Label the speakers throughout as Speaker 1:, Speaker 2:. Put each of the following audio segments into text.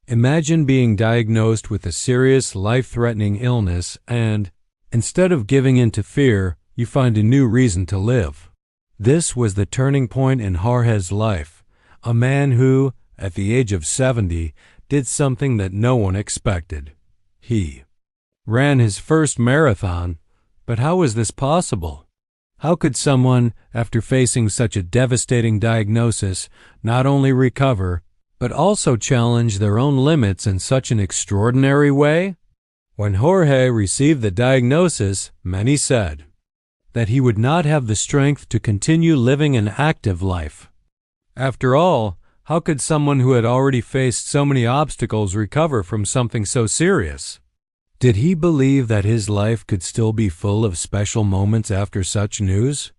Speaker 1: Imagine being diagnosed with a serious, life-threatening illness and, instead of giving in to fear, you find a new reason to live. This was the turning point in Jorge's life, a man who, at the age of 70, did something that no one expected. He ran his first marathon, but how was this possible? How could someone, after facing such a devastating diagnosis, not only recover, but also challenge their own limits in such an extraordinary way? When Jorge received the diagnosis, many said that he would not have the strength to continue living an active life. After all, how could someone who had already faced so many obstacles recover from something so serious? Did he believe that his life could still be full of special moments after such news?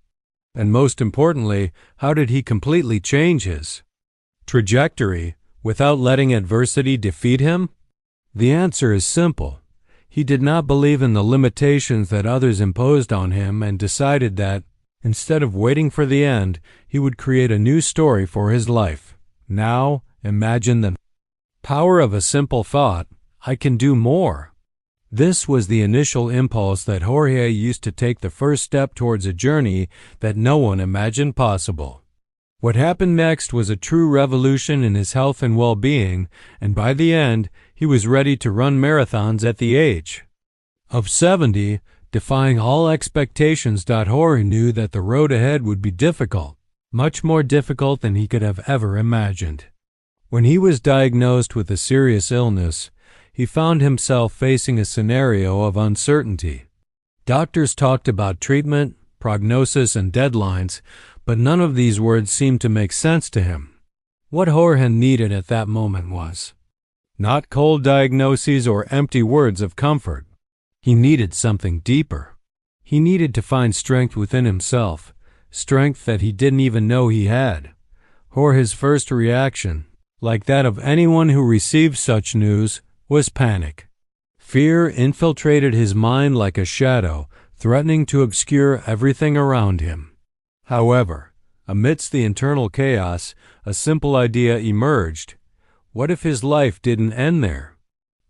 Speaker 1: And most importantly, how did he completely change his trajectory without letting adversity defeat him? The answer is simple. He did not believe in the limitations that others imposed on him and decided that, instead of waiting for the end, he would create a new story for his life. Now, imagine the power of a simple thought: I can do more. This was the initial impulse that Jorge used to take the first step towards a journey that no one imagined possible. What happened next was a true revolution in his health and well-being, and by the end, he was ready to run marathons at the age of 70, defying all expectations. Jorge knew that the road ahead would be difficult, much more difficult than he could have ever imagined. When he was diagnosed with a serious illness, he found himself facing a scenario of uncertainty. Doctors talked about treatment, prognosis, and deadlines, but none of these words seemed to make sense to him. What Jorge needed at that moment was not cold diagnoses or empty words of comfort. He needed something deeper. He needed to find strength within himself, strength that he didn't even know he had. Jorge's first reaction, like that of anyone who received such news, was panic. Fear infiltrated his mind like a shadow, threatening to obscure everything around him. However, amidst the internal chaos, a simple idea emerged. What if his life didn't end there?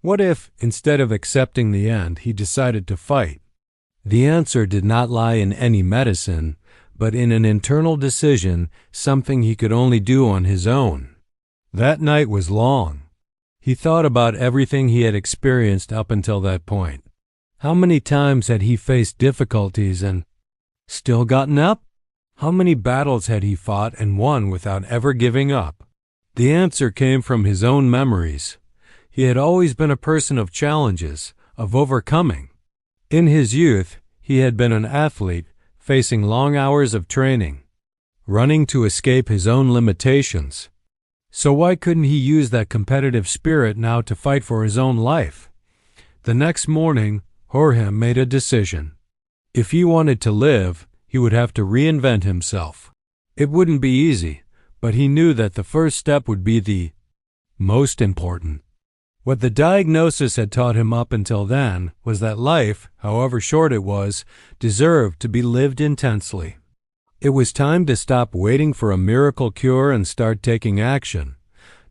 Speaker 1: What if, instead of accepting the end, he decided to fight? The answer did not lie in any medicine, but in an internal decision, something he could only do on his own. That night was long. He thought about everything he had experienced up until that point. How many times had he faced difficulties and still gotten up? How many battles had he fought and won without ever giving up? The answer came from his own memories. He had always been a person of challenges, of overcoming. In his youth, he had been an athlete, facing long hours of training, running to escape his own limitations. So why couldn't he use that competitive spirit now to fight for his own life? The next morning, Jorge made a decision. If he wanted to live, he would have to reinvent himself. It wouldn't be easy, but he knew that the first step would be the most important. What the diagnosis had taught him up until then was that life, however short it was, deserved to be lived intensely. It was time to stop waiting for a miracle cure and start taking action.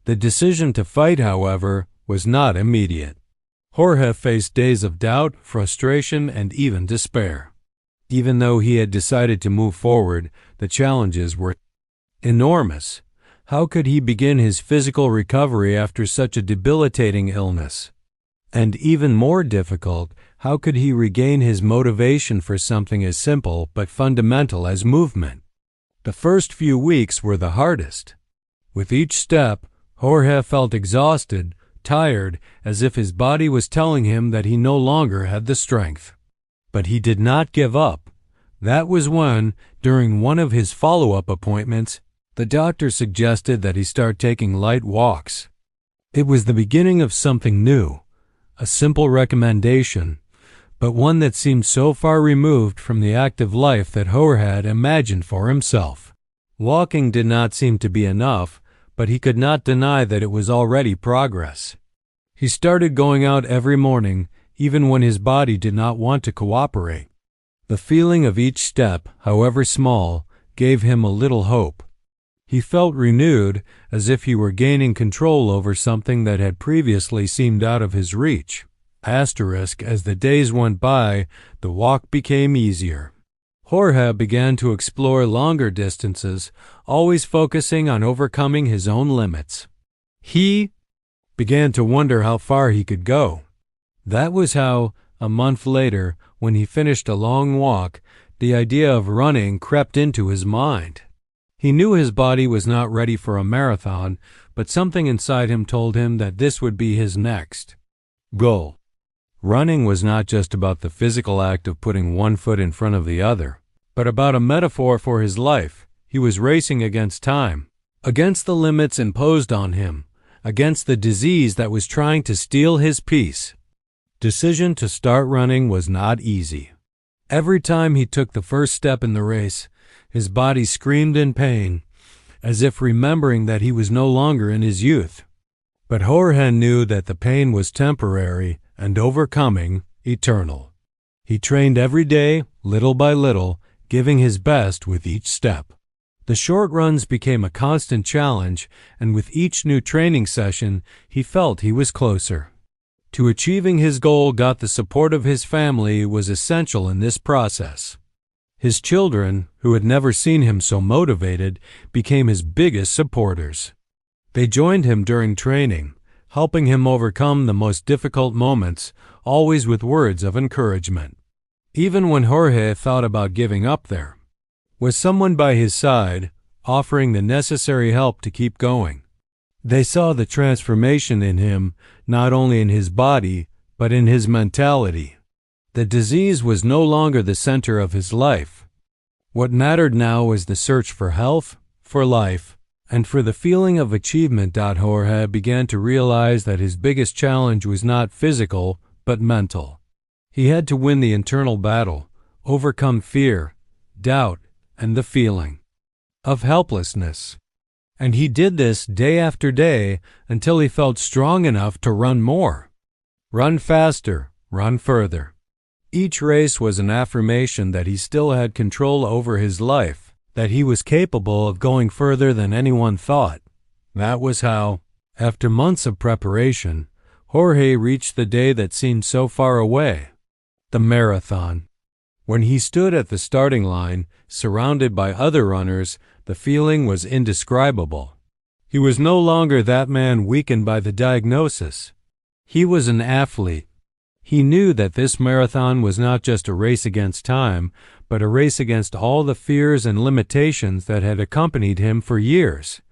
Speaker 1: The decision to fight, however, was not immediate. Jorge faced days of doubt, frustration, and even despair. Even though he had decided to move forward, the challenges were enormous. How could he begin his physical recovery after such a debilitating illness? And even more difficult, how could he regain his motivation for something as simple but fundamental as movement? The first few weeks were the hardest. With each step, Jorge felt exhausted, tired, as if his body was telling him that he no longer had the strength. But he did not give up. That was when, during one of his follow-up appointments, the doctor suggested that he start taking light walks. It was the beginning of something new, a simple recommendation, but one that seemed so far removed from the active life that Jorge had imagined for himself. Walking did not seem to be enough, but he could not deny that it was already progress. He started going out every morning, even when his body did not want to cooperate. The feeling of each step, however small, gave him a little hope. He felt renewed, as if he were gaining control over something that had previously seemed out of his reach. As the days went by, the walk became easier. Jorge began to explore longer distances, always focusing on overcoming his own limits. He began to wonder how far he could go. That was how, a month later, when he finished a long walk, the idea of running crept into his mind. He knew his body was not ready for a marathon, but something inside him told him that this would be his next goal. Running was not just about the physical act of putting one foot in front of the other, but about a metaphor for his life. He was racing against time, against the limits imposed on him, against the disease that was trying to steal his peace. Decision to start running was not easy. Every time he took the first step in the race, his body screamed in pain, as if remembering that he was no longer in his youth. But Jorge knew that the pain was temporary and overcoming eternal. He trained every day, little by little, giving his best with each step. The short runs became a constant challenge, and with each new training session, he felt he was closer. To achieving his goal, the support of his family was essential in this process. His children, who had never seen him so motivated, became his biggest supporters. They joined him during training, helping him overcome the most difficult moments, always with words of encouragement. Even when Jorge thought about giving up there was someone by his side, offering the necessary help to keep going. They saw the transformation in him, not only in his body, but in his mentality. The disease was no longer the center of his life. What mattered now was the search for health, for life, and for the feeling of achievement. Jorge began to realize that his biggest challenge was not physical, but mental. He had to win the internal battle, overcome fear, doubt, and the feeling of helplessness. And he did this day after day until he felt strong enough to run more. Run faster, run further. Each race was an affirmation that he still had control over his life, that he was capable of going further than anyone thought. That was how, after months of preparation, Jorge reached the day that seemed so far away, the marathon. When he stood at the starting line, surrounded by other runners, the feeling was indescribable. He was no longer that man weakened by the diagnosis. He was an athlete. He knew that this marathon was not just a race against time, but a race against all the fears and limitations that had accompanied him for years.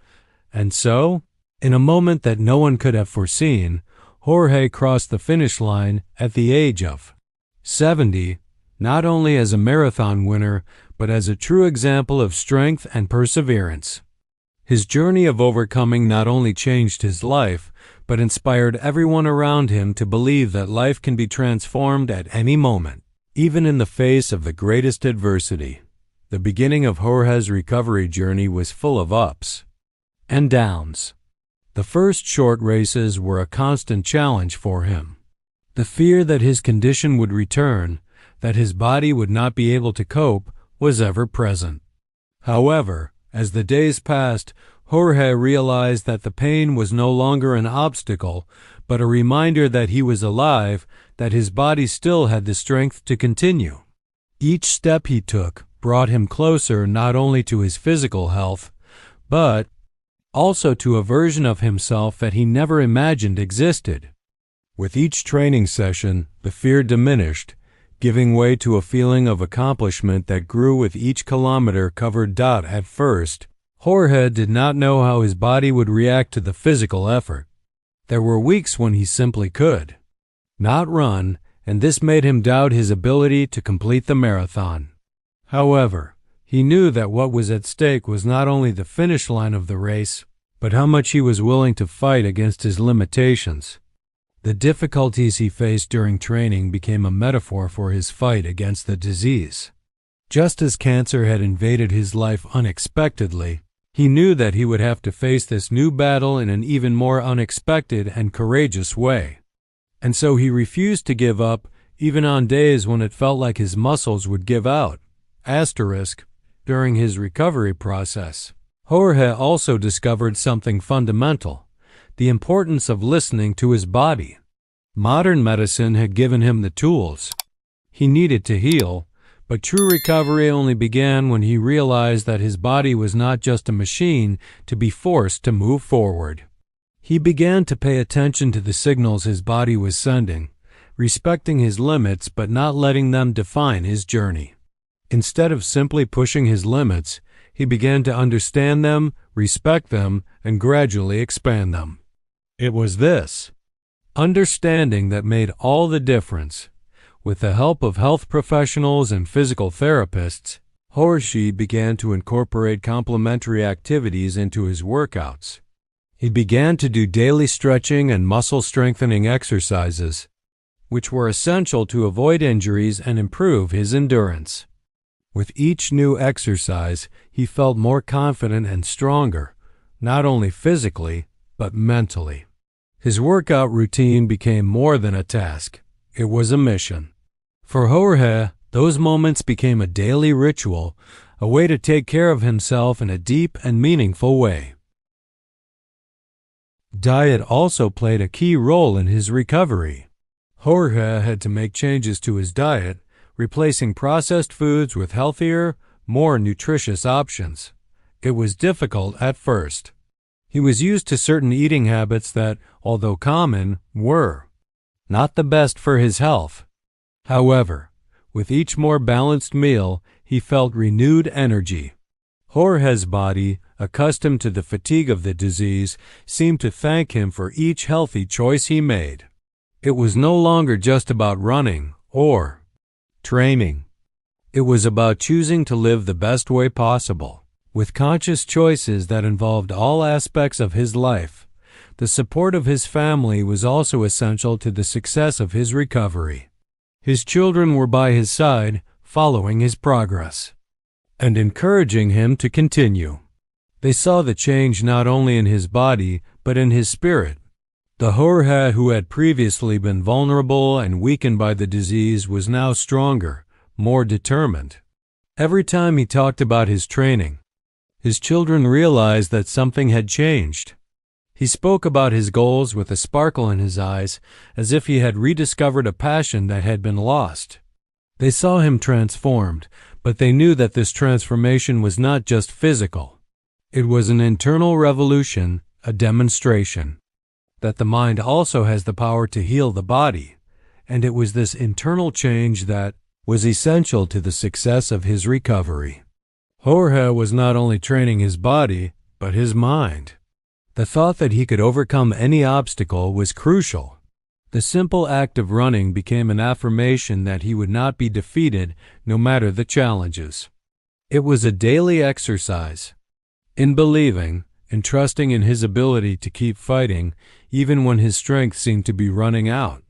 Speaker 1: And so, in a moment that no one could have foreseen, Jorge crossed the finish line at the age of 70, not only as a marathon winner, but as a true example of strength and perseverance. His journey of overcoming not only changed his life, but inspired everyone around him to believe that life can be transformed at any moment, even in the face of the greatest adversity. The beginning of Jorge's recovery journey was full of ups and downs. The first short races were a constant challenge for him. The fear that his condition would return, that his body would not be able to cope, was ever present. However, as the days passed, Jorge realized that the pain was no longer an obstacle, but a reminder that he was alive, that his body still had the strength to continue. Each step he took brought him closer not only to his physical health, but also to a version of himself that he never imagined existed. With each training session, the fear diminished, giving way to a feeling of accomplishment that grew with each kilometer covered. At first, Jorge did not know how his body would react to the physical effort. There were weeks when he simply could not run, and this made him doubt his ability to complete the marathon. However, he knew that what was at stake was not only the finish line of the race, but how much he was willing to fight against his limitations. The difficulties he faced during training became a metaphor for his fight against the disease. Just as cancer had invaded his life unexpectedly, he knew that he would have to face this new battle in an even more unexpected and courageous way. And so he refused to give up, even on days when it felt like his muscles would give out. During his recovery process, Jorge also discovered something fundamental: the importance of listening to his body. Modern medicine had given him the tools he needed to heal, but true recovery only began when he realized that his body was not just a machine to be forced to move forward. He began to pay attention to the signals his body was sending, respecting his limits but not letting them define his journey. Instead of simply pushing his limits, he began to understand them, respect them, and gradually expand them. It was this understanding that made all the difference. With the help of health professionals and physical therapists, Jorge began to incorporate complementary activities into his workouts. He began to do daily stretching and muscle-strengthening exercises, which were essential to avoid injuries and improve his endurance. With each new exercise, he felt more confident and stronger, not only physically, but mentally. His workout routine became more than a task. It was a mission. For Jorge, those moments became a daily ritual, a way to take care of himself in a deep and meaningful way. Diet also played a key role in his recovery. Jorge had to make changes to his diet, replacing processed foods with healthier, more nutritious options. It was difficult at first. He was used to certain eating habits that, although common, were not the best for his health. However, with each more balanced meal, he felt renewed energy. Jorge's body, accustomed to the fatigue of the disease, seemed to thank him for each healthy choice he made. It was no longer just about running or training. It was about choosing to live the best way possible, with conscious choices that involved all aspects of his life. The support of his family was also essential to the success of his recovery. His children were by his side, following his progress and encouraging him to continue. They saw the change not only in his body, but in his spirit. The Jorge who had previously been vulnerable and weakened by the disease was now stronger, more determined. Every time he talked about his training, his children realized that something had changed. He spoke about his goals with a sparkle in his eyes, as if he had rediscovered a passion that had been lost. They saw him transformed, but they knew that this transformation was not just physical. It was an internal revolution, a demonstration that the mind also has the power to heal the body, and it was this internal change that was essential to the success of his recovery. Jorge was not only training his body, but his mind. The thought that he could overcome any obstacle was crucial. The simple act of running became an affirmation that he would not be defeated no matter the challenges. It was a daily exercise in believing and trusting in his ability to keep fighting even when his strength seemed to be running out.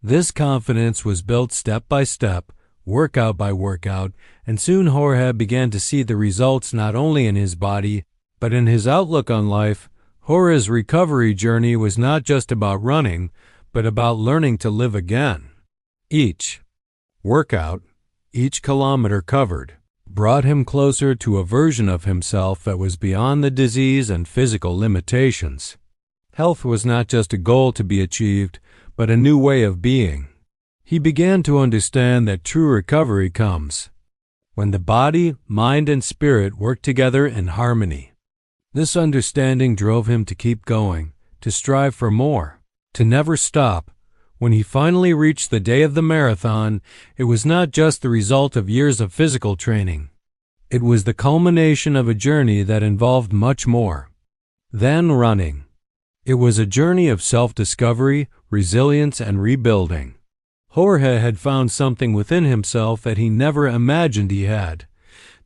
Speaker 1: This confidence was built step by step, workout by workout, and soon Jorge began to see the results not only in his body, but in his outlook on life. Jorge's recovery journey was not just about running, but about learning to live again. Each workout, each kilometer covered, brought him closer to a version of himself that was beyond the disease and physical limitations. Health was not just a goal to be achieved, but a new way of being. He began to understand that true recovery comes when the body, mind, and spirit work together in harmony. This understanding drove him to keep going, to strive for more, to never stop. When he finally reached the day of the marathon, it was not just the result of years of physical training. It was the culmination of a journey that involved much more than running. It was a journey of self-discovery, resilience, and rebuilding. Jorge had found something within himself that he never imagined he had: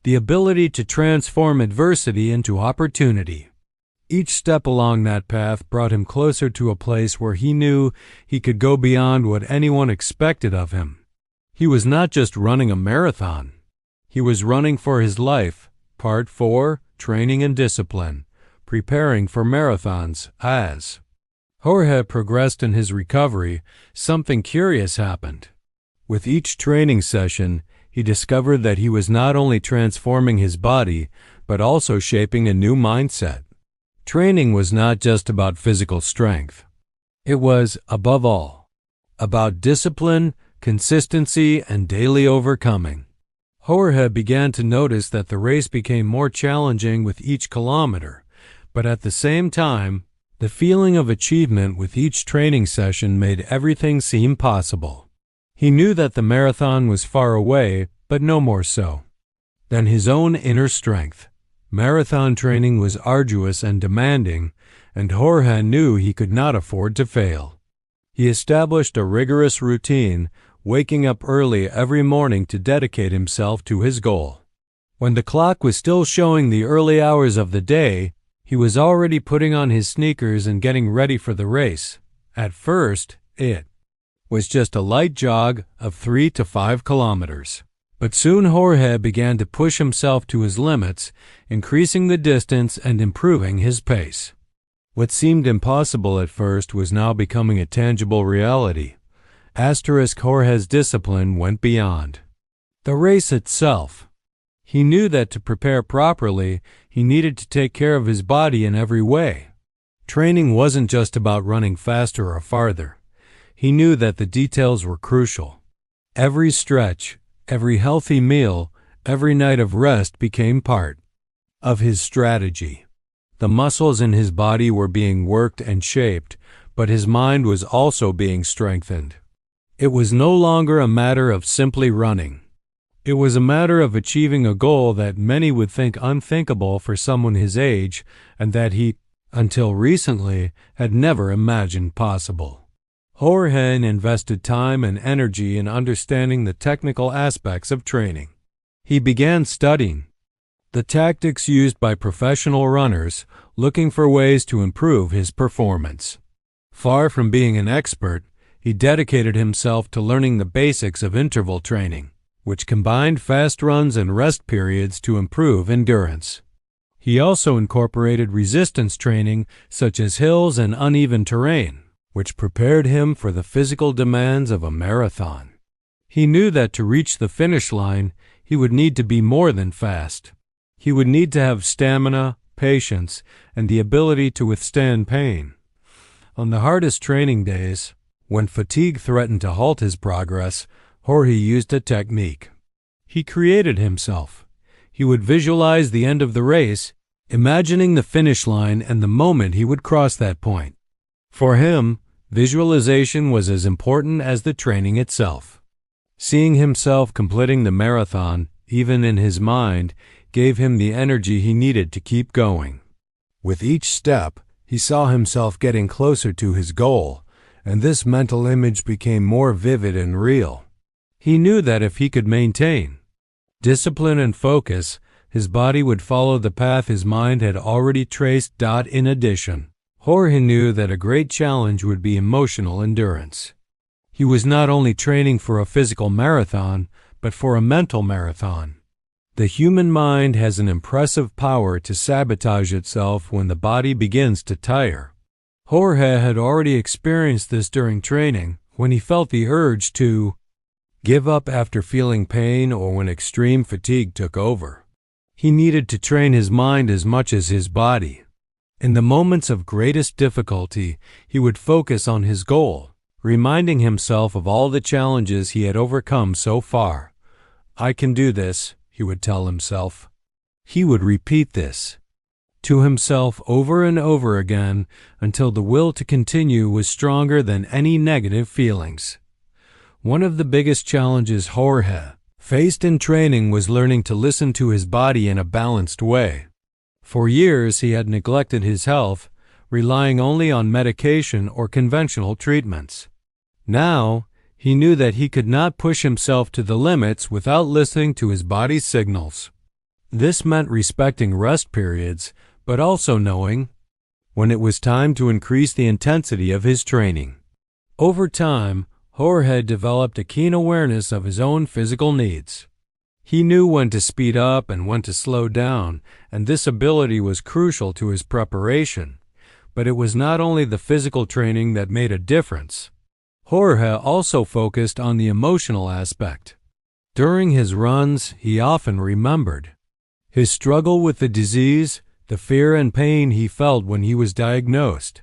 Speaker 1: the ability to transform adversity into opportunity. Each step along that path brought him closer to a place where he knew he could go beyond what anyone expected of him. He was not just running a marathon. He was running for his life. Part 4, Training and Discipline, Preparing for Marathons. As Jorge progressed in his recovery, something curious happened. With each training session, he discovered that he was not only transforming his body, but also shaping a new mindset. Training was not just about physical strength. It was, above all, about discipline, consistency, and daily overcoming. Jorge began to notice that the race became more challenging with each kilometer, but at the same time, the feeling of achievement with each training session made everything seem possible. He knew that the marathon was far away, but no more so than his own inner strength. Marathon training was arduous and demanding, and Jorge knew he could not afford to fail. He established a rigorous routine, waking up early every morning to dedicate himself to his goal. When the clock was still showing the early hours of the day, he was already putting on his sneakers and getting ready for the race. At first, it was just a light jog of 3 to 5 kilometers. But soon Jorge began to push himself to his limits, increasing the distance and improving his pace. What seemed impossible at first was now becoming a tangible reality. Jorge's discipline went beyond the race itself. He knew that to prepare properly, he needed to take care of his body in every way. Training wasn't just about running faster or farther. He knew that the details were crucial. Every stretch, every healthy meal, every night of rest became part of his strategy. The muscles in his body were being worked and shaped, but his mind was also being strengthened. It was no longer a matter of simply running. It was a matter of achieving a goal that many would think unthinkable for someone his age, and that he, until recently, had never imagined possible. Jorge invested time and energy in understanding the technical aspects of training. He began studying the tactics used by professional runners, looking for ways to improve his performance. Far from being an expert, he dedicated himself to learning the basics of interval training, which combined fast runs and rest periods to improve endurance. He also incorporated resistance training, such as hills and uneven terrain, which prepared him for the physical demands of a marathon. He knew that to reach the finish line, he would need to be more than fast. He would need to have stamina, patience, and the ability to withstand pain. On the hardest training days, when fatigue threatened to halt his progress, Jorge used a technique. He created himself. He would visualize the end of the race, imagining the finish line and the moment he would cross that point. For him, visualization was as important as the training itself. Seeing himself completing the marathon, even in his mind, gave him the energy he needed to keep going. With each step, he saw himself getting closer to his goal, and this mental image became more vivid and real. He knew that if he could maintain discipline and focus, his body would follow the path his mind had already traced. In addition, Jorge knew that a great challenge would be emotional endurance. He was not only training for a physical marathon, but for a mental marathon. The human mind has an impressive power to sabotage itself when the body begins to tire. Jorge had already experienced this during training, when he felt the urge to give up after feeling pain or when extreme fatigue took over. He needed to train his mind as much as his body. In the moments of greatest difficulty, he would focus on his goal, reminding himself of all the challenges he had overcome so far. "I can do this," he would tell himself. He would repeat this to himself over and over again until the will to continue was stronger than any negative feelings. One of the biggest challenges Jorge faced in training was learning to listen to his body in a balanced way. For years, he had neglected his health, relying only on medication or conventional treatments. Now, he knew that he could not push himself to the limits without listening to his body's signals. This meant respecting rest periods, but also knowing when it was time to increase the intensity of his training. Over time, Jorge developed a keen awareness of his own physical needs. He knew when to speed up and when to slow down, and this ability was crucial to his preparation. But it was not only the physical training that made a difference. Jorge also focused on the emotional aspect. During his runs, he often remembered his struggle with the disease, the fear and pain he felt when he was diagnosed.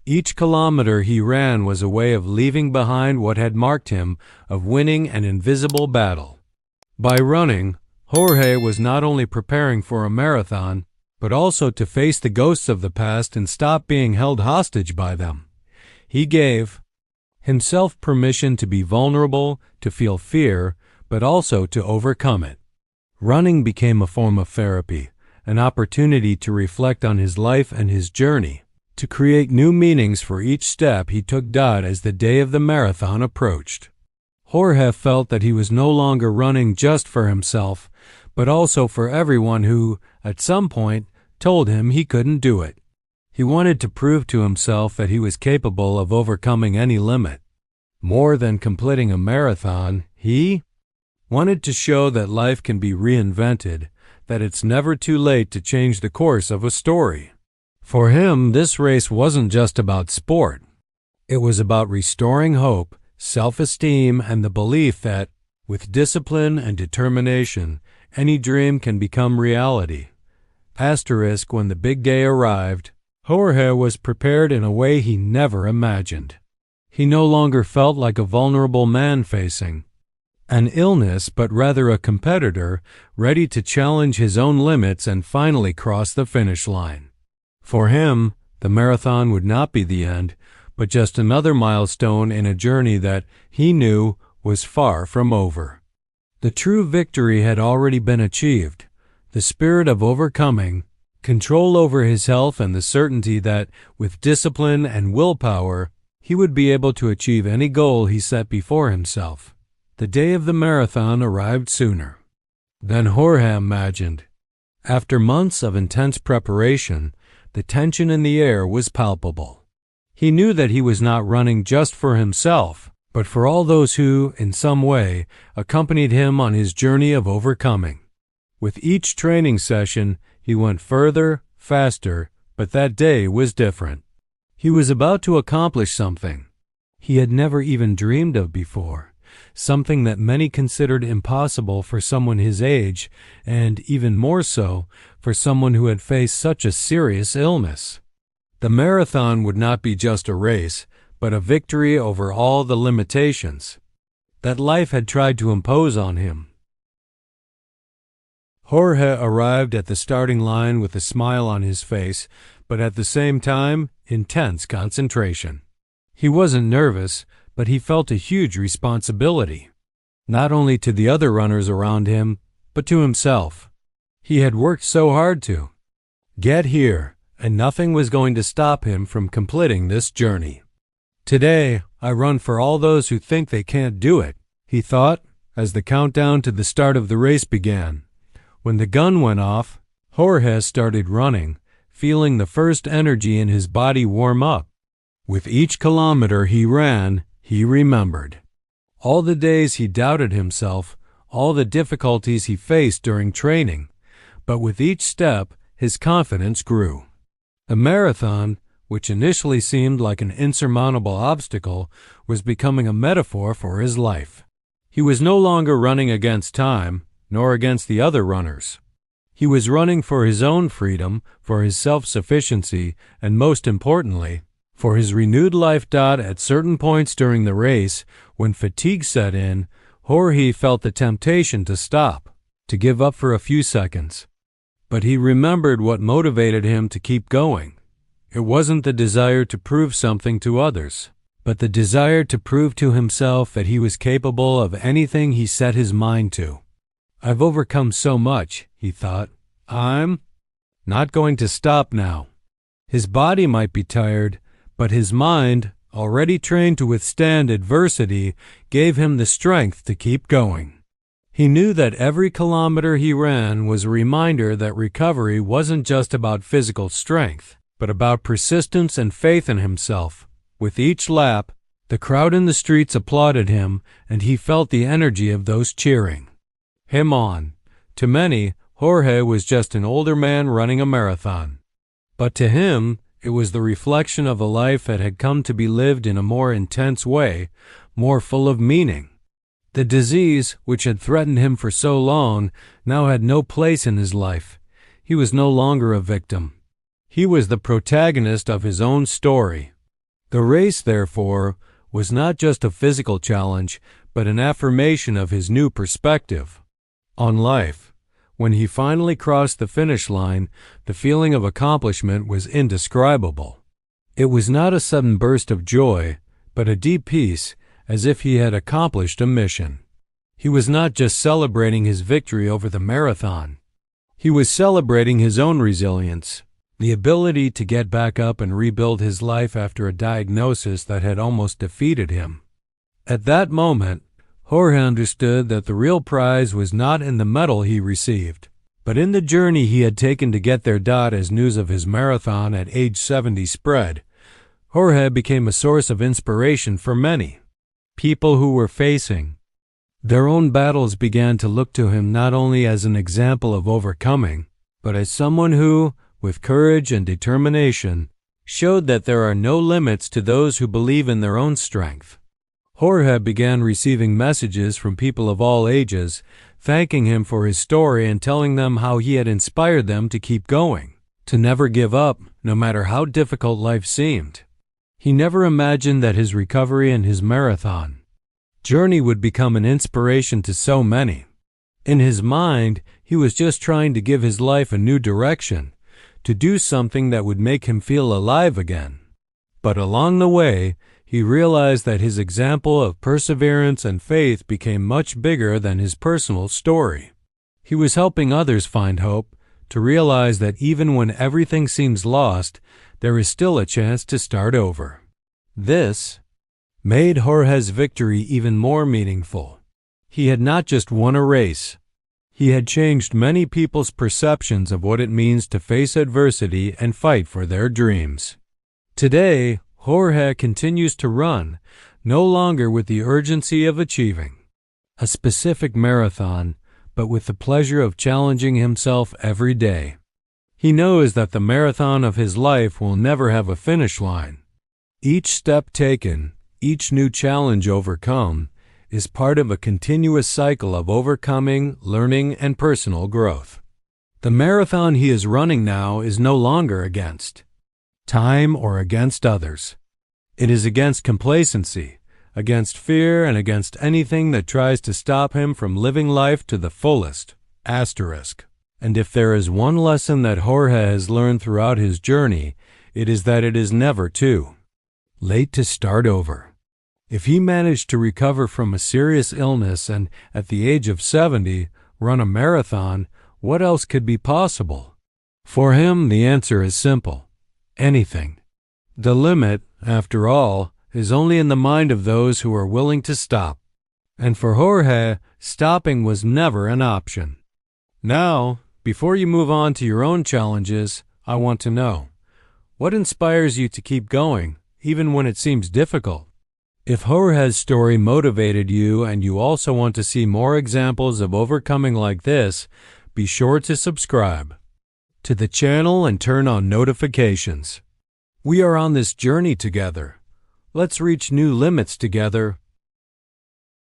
Speaker 1: Each kilometer he ran was a way of leaving behind what had marked him, of winning an invisible battle. By running, Jorge was not only preparing for a marathon, but also to face the ghosts of the past and stop being held hostage by them. He gave himself permission to be vulnerable, to feel fear, but also to overcome it. Running became a form of therapy, an opportunity to reflect on his life and his journey, to create new meanings for each step he took as the day of the marathon approached. Jorge felt that he was no longer running just for himself, but also for everyone who, at some point, told him he couldn't do it. He wanted to prove to himself that he was capable of overcoming any limit. More than completing a marathon, he wanted to show that life can be reinvented, that it's never too late to change the course of a story. For him, this race wasn't just about sport. It was about restoring hope, self-esteem, and the belief that, with discipline and determination, any dream can become reality. When the big day arrived, Jorge was prepared in a way he never imagined. He no longer felt like a vulnerable man facing an illness, but rather a competitor ready to challenge his own limits and finally cross the finish line. For him, the marathon would not be the end, but just another milestone in a journey that he knew was far from over. The true victory had already been achieved. The spirit of overcoming, control over his health, and the certainty that, with discipline and willpower, he would be able to achieve any goal he set before himself. The day of the marathon arrived sooner than Jorge imagined. After months of intense preparation, the tension in the air was palpable. He knew that he was not running just for himself, but for all those who, in some way, accompanied him on his journey of overcoming. With each training session, he went further, faster, but that day was different. He was about to accomplish something he had never even dreamed of before, something that many considered impossible for someone his age, and even more so for someone who had faced such a serious illness. The marathon would not be just a race, but a victory over all the limitations that life had tried to impose on him. Jorge arrived at the starting line with a smile on his face, but at the same time, intense concentration. He wasn't nervous, but he felt a huge responsibility, not only to the other runners around him, but to himself. He had worked so hard to get here, and nothing was going to stop him from completing this journey. Today, I run for all those who think they can't do it, he thought, as the countdown to the start of the race began. When the gun went off, Jorge started running, feeling the first energy in his body warm up. With each kilometer he ran, he remembered all the days he doubted himself, all the difficulties he faced during training, but with each step, his confidence grew. The marathon, which initially seemed like an insurmountable obstacle, was becoming a metaphor for his life. He was no longer running against time, nor against the other runners. He was running for his own freedom, for his self-sufficiency, and most importantly, for his renewed life. At certain points during the race, when fatigue set in, Jorge felt the temptation to stop, to give up for a few seconds. But he remembered what motivated him to keep going. It wasn't the desire to prove something to others, but the desire to prove to himself that he was capable of anything he set his mind to. I've overcome so much, he thought. I'm not going to stop now. His body might be tired, but his mind, already trained to withstand adversity, gave him the strength to keep going. He knew that every kilometer he ran was a reminder that recovery wasn't just about physical strength, but about persistence and faith in himself. With each lap, the crowd in the streets applauded him, and he felt the energy of those cheering him on. To many, Jorge was just an older man running a marathon. But to him, it was the reflection of a life that had come to be lived in a more intense way, more full of meaning. The disease, which had threatened him for so long, now had no place in his life. He was no longer a victim. He was the protagonist of his own story. The race, therefore, was not just a physical challenge, but an affirmation of his new perspective on life. When he finally crossed the finish line, the feeling of accomplishment was indescribable. It was not a sudden burst of joy, but a deep peace, as if he had accomplished a mission. He was not just celebrating his victory over the marathon. He was celebrating his own resilience, the ability to get back up and rebuild his life after a diagnosis that had almost defeated him. At that moment, Jorge understood that the real prize was not in the medal he received, but in the journey he had taken to get there. As news of his marathon at age 70 spread, Jorge became a source of inspiration for many. People who were facing their own battles began to look to him not only as an example of overcoming, but as someone who, with courage and determination, showed that there are no limits to those who believe in their own strength. Jorge began receiving messages from people of all ages, thanking him for his story and telling them how he had inspired them to keep going, to never give up, no matter how difficult life seemed. He never imagined that his recovery and his marathon journey would become an inspiration to so many. In his mind, he was just trying to give his life a new direction, to do something that would make him feel alive again. But along the way, he realized that his example of perseverance and faith became much bigger than his personal story. He was helping others find hope, to realize that even when everything seems lost, there is still a chance to start over. This made Jorge's victory even more meaningful. He had not just won a race. He had changed many people's perceptions of what it means to face adversity and fight for their dreams. Today, Jorge continues to run, no longer with the urgency of achieving a specific marathon, but with the pleasure of challenging himself every day. He knows that the marathon of his life will never have a finish line. Each step taken, each new challenge overcome, is part of a continuous cycle of overcoming, learning, and personal growth. The marathon he is running now is no longer against time or against others. It is against complacency, against fear, and against anything that tries to stop him from living life to the fullest. And if there is one lesson that Jorge has learned throughout his journey, it is that it is never too late to start over. If he managed to recover from a serious illness and, at the age of 70, run a marathon, what else could be possible? For him, the answer is simple: anything. The limit, after all, is only in the mind of those who are willing to stop. And for Jorge, stopping was never an option. Now, before you move on to your own challenges, I want to know, what inspires you to keep going, even when it seems difficult? If Jorge's story motivated you and you also want to see more examples of overcoming like this, be sure to subscribe to the channel and turn on notifications. We are on this journey together. Let's reach new limits together